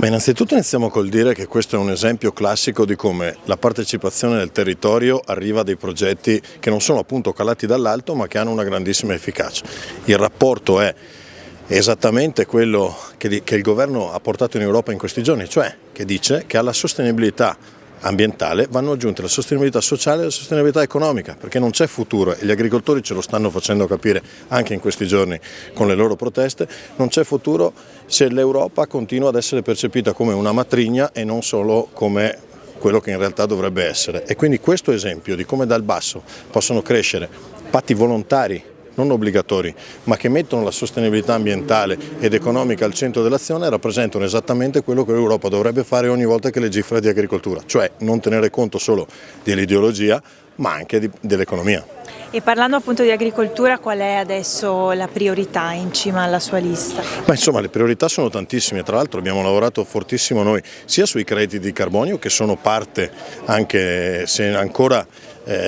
Beh, innanzitutto iniziamo col dire che questo è un esempio classico di come la partecipazione del territorio arriva a dei progetti che non sono appunto calati dall'alto ma che hanno una grandissima efficacia. Il rapporto è esattamente quello che il governo ha portato in Europa in questi giorni, cioè che dice che alla sostenibilità ambientale vanno aggiunte la sostenibilità sociale e la sostenibilità economica, perché non c'è futuro e gli agricoltori ce lo stanno facendo capire anche in questi giorni con le loro proteste, non c'è futuro se l'Europa continua ad essere percepita come una matrigna e non solo come quello che in realtà dovrebbe essere. E quindi questo esempio di come dal basso possono crescere patti volontari, non obbligatori, ma che mettono la sostenibilità ambientale ed economica al centro dell'azione, rappresentano esattamente quello che l'Europa dovrebbe fare ogni volta che legifera di agricoltura, cioè non tenere conto solo dell'ideologia ma anche dell'economia. E parlando appunto di agricoltura, qual è adesso la priorità in cima alla sua lista? Insomma, le priorità sono tantissime, tra l'altro abbiamo lavorato fortissimo noi sia sui crediti di carbonio, che sono parte, anche se ancora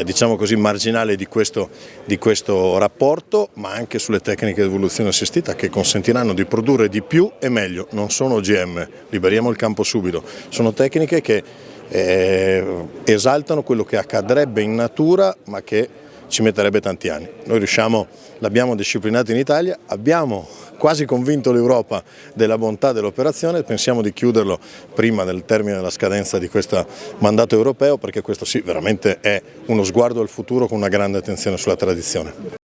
diciamo così marginale di questo rapporto, ma anche sulle tecniche di evoluzione assistita che consentiranno di produrre di più e meglio. Non sono OGM, liberiamo il campo subito, sono tecniche che esaltano quello che accadrebbe in natura ma che ci metterebbe tanti anni. Noi l'abbiamo disciplinato in Italia, abbiamo quasi convinto l'Europa della bontà dell'operazione, pensiamo di chiuderlo prima del termine della scadenza di questo mandato europeo, perché questo sì veramente è uno sguardo al futuro con una grande attenzione sulla tradizione.